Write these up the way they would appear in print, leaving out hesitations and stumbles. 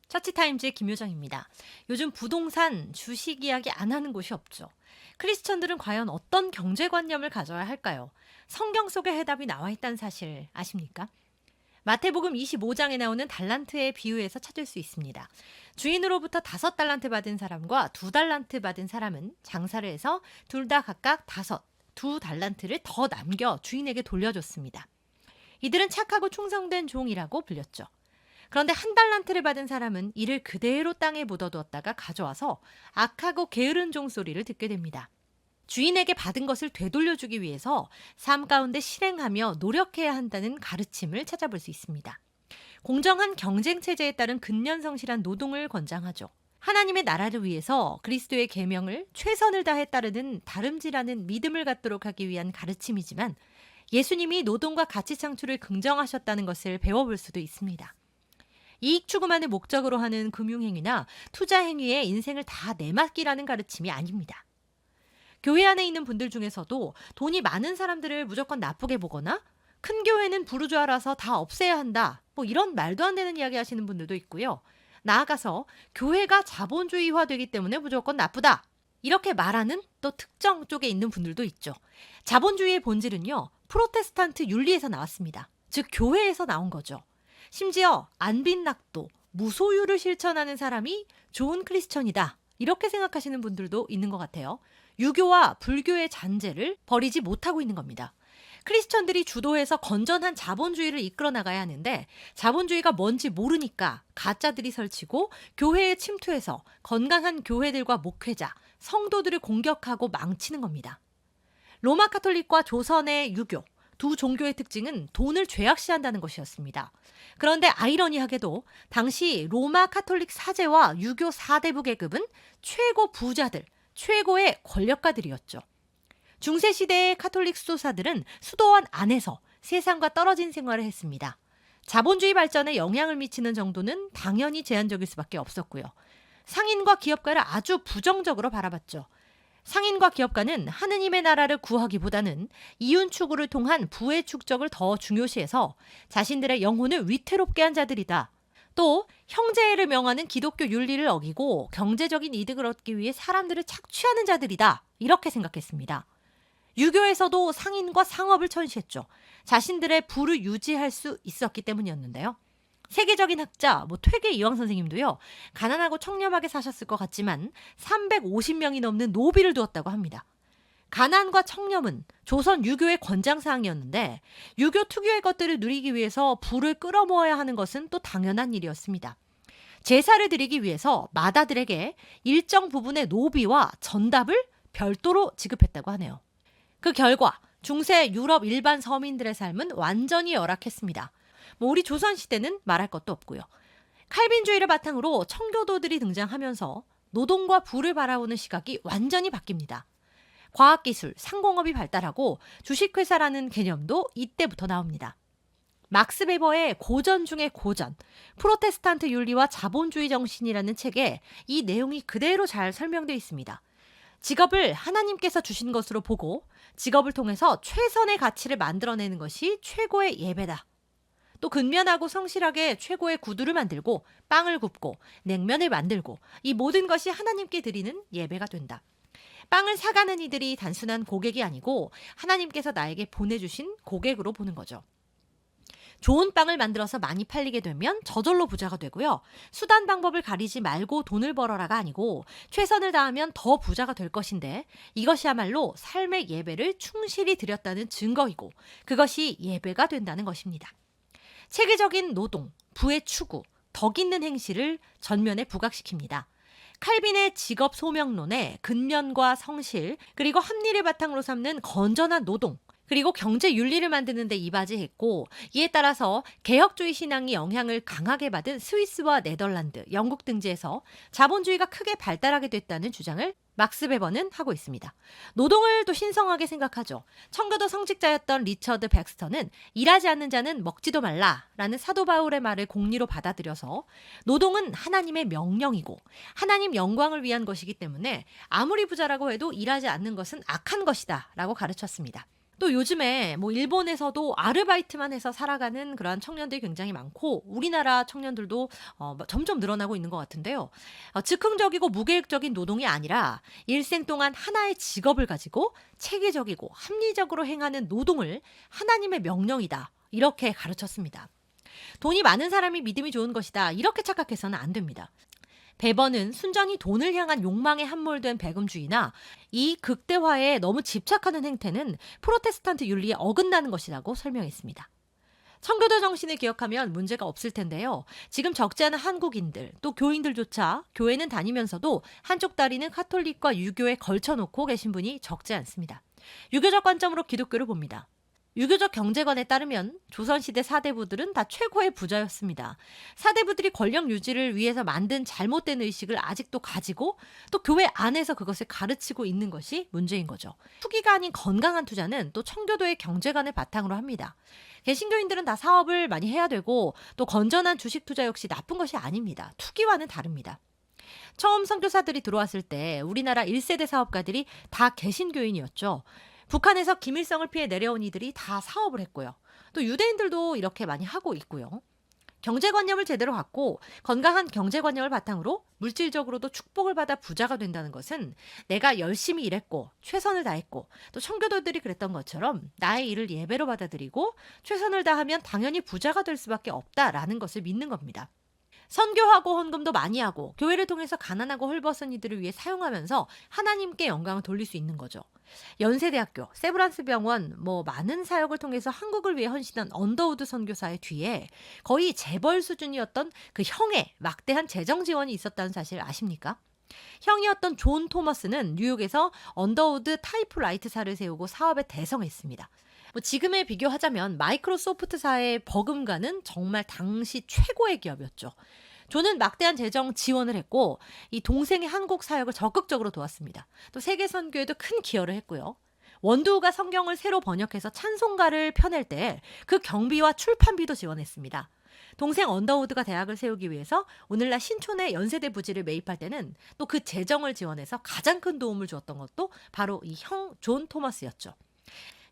처치타임즈의 김효정입니다. 요즘 부동산, 주식 이야기 안 하는 곳이 없죠. 크리스천들은 과연 어떤 경제관념을 가져야 할까요? 성경 속에 해답이 나와 있다는 사실 아십니까? 마태복음 25장에 나오는 달란트의 비유에서 찾을 수 있습니다. 주인으로부터 5달란트 받은 사람과 2달란트 받은 사람은 장사를 해서 둘 다 각각 2달란트를 더 남겨 주인에게 돌려줬습니다. 이들은 착하고 충성된 종이라고 불렸죠. 그런데 1달란트를 받은 사람은 이를 그대로 땅에 묻어두었다가 가져와서 악하고 게으른 종소리를 듣게 됩니다. 주인에게 받은 것을 되돌려주기 위해서 삶 가운데 실행하며 노력해야 한다는 가르침을 찾아볼 수 있습니다. 공정한 경쟁체제에 따른 근면성실한 노동을 권장하죠. 하나님의 나라를 위해서 그리스도의 계명을 최선을 다해 따르는 다름질하는 믿음을 갖도록 하기 위한 가르침이지만 예수님이 노동과 가치 창출을 긍정하셨다는 것을 배워볼 수도 있습니다. 이익 추구만을 목적으로 하는 금융행위나 투자행위에 인생을 다 내맡기라는 가르침이 아닙니다. 교회 안에 있는 분들 중에서도 돈이 많은 사람들을 무조건 나쁘게 보거나 큰 교회는 부르주아라서 다 없애야 한다, 이런 말도 안 되는 이야기 하시는 분들도 있고요. 나아가서 교회가 자본주의화되기 때문에 무조건 나쁘다, 이렇게 말하는 또 특정 쪽에 있는 분들도 있죠. 자본주의의 본질은요, 프로테스탄트 윤리에서 나왔습니다. 즉 교회에서 나온 거죠. 심지어 안빈낙도, 무소유를 실천하는 사람이 좋은 크리스천이다, 이렇게 생각하시는 분들도 있는 것 같아요. 유교와 불교의 잔재를 버리지 못하고 있는 겁니다. 크리스천들이 주도해서 건전한 자본주의를 이끌어 나가야 하는데 자본주의가 뭔지 모르니까 가짜들이 설치고 교회에 침투해서 건강한 교회들과 목회자, 성도들을 공격하고 망치는 겁니다. 로마 카톨릭과 조선의 유교, 두 종교의 특징은 돈을 죄악시한다는 것이었습니다. 그런데 아이러니하게도 당시 로마 카톨릭 사제와 유교 사대부 계급은 최고 부자들, 최고의 권력가들이었죠. 중세시대의 카톨릭 수도사들은 수도원 안에서 세상과 떨어진 생활을 했습니다. 자본주의 발전에 영향을 미치는 정도는 당연히 제한적일 수밖에 없었고요. 상인과 기업가를 아주 부정적으로 바라봤죠. 상인과 기업가는 하느님의 나라를 구하기보다는 이윤 추구를 통한 부의 축적을 더 중요시해서 자신들의 영혼을 위태롭게 한 자들이다. 또 형제를 명하는 기독교 윤리를 어기고 경제적인 이득을 얻기 위해 사람들을 착취하는 자들이다, 이렇게 생각했습니다. 유교에서도 상인과 상업을 천시했죠. 자신들의 부를 유지할 수 있었기 때문이었는데요. 세계적인 학자 퇴계 이황 선생님도요, 가난하고 청렴하게 사셨을 것 같지만 350명이 넘는 노비를 두었다고 합니다. 가난과 청렴은 조선 유교의 권장사항이었는데 유교 특유의 것들을 누리기 위해서 부를 끌어모아야 하는 것은 또 당연한 일이었습니다. 제사를 드리기 위해서 마다들에게 일정 부분의 노비와 전답을 별도로 지급했다고 하네요. 그 결과 중세 유럽 일반 서민들의 삶은 완전히 열악했습니다. 우리 조선시대는 말할 것도 없고요. 칼빈주의를 바탕으로 청교도들이 등장하면서 노동과 부를 바라보는 시각이 완전히 바뀝니다. 과학기술, 상공업이 발달하고 주식회사라는 개념도 이때부터 나옵니다. 막스 베버의 고전 중의 고전, 프로테스탄트 윤리와 자본주의 정신이라는 책에 이 내용이 그대로 잘 설명되어 있습니다. 직업을 하나님께서 주신 것으로 보고 직업을 통해서 최선의 가치를 만들어내는 것이 최고의 예배다. 또 근면하고 성실하게 최고의 구두를 만들고 빵을 굽고 냉면을 만들고 이 모든 것이 하나님께 드리는 예배가 된다. 빵을 사가는 이들이 단순한 고객이 아니고 하나님께서 나에게 보내주신 고객으로 보는 거죠. 좋은 빵을 만들어서 많이 팔리게 되면 저절로 부자가 되고요. 수단 방법을 가리지 말고 돈을 벌어라가 아니고 최선을 다하면 더 부자가 될 것인데 이것이야말로 삶의 예배를 충실히 드렸다는 증거이고 그것이 예배가 된다는 것입니다. 체계적인 노동, 부의 추구, 덕 있는 행실을 전면에 부각시킵니다. 칼빈의 직업 소명론에 근면과 성실, 그리고 합리를 바탕으로 삼는 건전한 노동, 그리고 경제 윤리를 만드는 데 이바지했고 이에 따라서 개혁주의 신앙이 영향을 강하게 받은 스위스와 네덜란드, 영국 등지에서 자본주의가 크게 발달하게 됐다는 주장을 막스 베버는 하고 있습니다. 노동을 또 신성하게 생각하죠. 청교도 성직자였던 리처드 백스터는 일하지 않는 자는 먹지도 말라라는 사도 바울의 말을 공리로 받아들여서 노동은 하나님의 명령이고 하나님 영광을 위한 것이기 때문에 아무리 부자라고 해도 일하지 않는 것은 악한 것이다 라고 가르쳤습니다. 또 요즘에 뭐 일본에서도 아르바이트만 해서 살아가는 그러한 청년들이 굉장히 많고 우리나라 청년들도 점점 늘어나고 있는 것 같은데요. 즉흥적이고 무계획적인 노동이 아니라 일생 동안 하나의 직업을 가지고 체계적이고 합리적으로 행하는 노동을 하나님의 명령이다. 이렇게 가르쳤습니다. 돈이 많은 사람이 믿음이 좋은 것이다. 이렇게 착각해서는 안 됩니다. 베버는 순전히 돈을 향한 욕망에 함몰된 배금주의나 이 극대화에 너무 집착하는 행태는 프로테스탄트 윤리에 어긋나는 것이라고 설명했습니다. 청교도 정신을 기억하면 문제가 없을 텐데요. 지금 적지 않은 한국인들, 또 교인들조차 교회는 다니면서도 한쪽 다리는 카톨릭과 유교에 걸쳐놓고 계신 분이 적지 않습니다. 유교적 관점으로 기독교를 봅니다. 유교적 경제관에 따르면 조선시대 사대부들은 다 최고의 부자였습니다. 사대부들이 권력 유지를 위해서 만든 잘못된 의식을 아직도 가지고 또 교회 안에서 그것을 가르치고 있는 것이 문제인 거죠. 투기가 아닌 건강한 투자는 또 청교도의 경제관을 바탕으로 합니다. 개신교인들은 다 사업을 많이 해야 되고 또 건전한 주식 투자 역시 나쁜 것이 아닙니다. 투기와는 다릅니다. 처음 선교사들이 들어왔을 때 우리나라 1세대 사업가들이 다 개신교인이었죠. 북한에서 김일성을 피해 내려온 이들이 다 사업을 했고요. 또 유대인들도 이렇게 많이 하고 있고요. 경제관념을 제대로 갖고 건강한 경제관념을 바탕으로 물질적으로도 축복을 받아 부자가 된다는 것은 내가 열심히 일했고 최선을 다했고 또 청교도들이 그랬던 것처럼 나의 일을 예배로 받아들이고 최선을 다하면 당연히 부자가 될 수밖에 없다라는 것을 믿는 겁니다. 선교하고 헌금도 많이 하고 교회를 통해서 가난하고 헐벗은 이들을 위해 사용하면서 하나님께 영광을 돌릴 수 있는 거죠. 연세대학교, 세브란스 병원, 많은 사역을 통해서 한국을 위해 헌신한 언더우드 선교사의 뒤에 거의 재벌 수준이었던 그 형의 막대한 재정 지원이 있었다는 사실 아십니까? 형이었던 존 토머스는 뉴욕에서 언더우드 타이프라이트사를 세우고 사업에 대성했습니다. 지금에 비교하자면 마이크로소프트사의 버금가는 정말 당시 최고의 기업이었죠. 존은 막대한 재정 지원을 했고 이 동생의 한국 사역을 적극적으로 도왔습니다. 또 세계 선교에도 큰 기여를 했고요. 원두우가 성경을 새로 번역해서 찬송가를 펴낼 때 그 경비와 출판비도 지원했습니다. 동생 언더우드가 대학을 세우기 위해서 오늘날 신촌의 연세대 부지를 매입할 때는 또 그 재정을 지원해서 가장 큰 도움을 주었던 것도 바로 이 형 존 토머스였죠.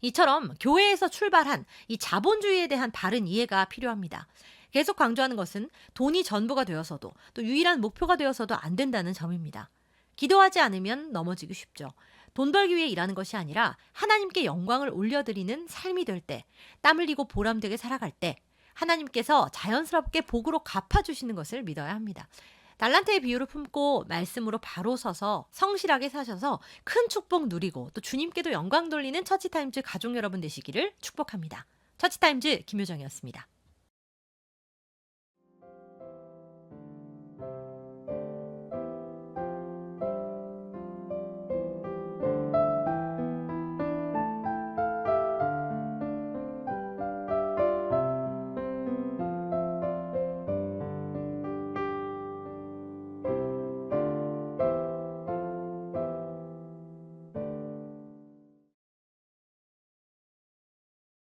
이처럼 교회에서 출발한 이 자본주의에 대한 바른 이해가 필요합니다. 계속 강조하는 것은 돈이 전부가 되어서도 또 유일한 목표가 되어서도 안 된다는 점입니다. 기도하지 않으면 넘어지기 쉽죠. 돈 벌기 위해 일하는 것이 아니라 하나님께 영광을 올려드리는 삶이 될 때, 땀 흘리고 보람되게 살아갈 때 하나님께서 자연스럽게 복으로 갚아주시는 것을 믿어야 합니다. 달란트의 비유를 품고 말씀으로 바로 서서 성실하게 사셔서 큰 축복 누리고 또 주님께도 영광 돌리는 처치타임즈 가족 여러분 되시기를 축복합니다. 처치타임즈 김효정이었습니다.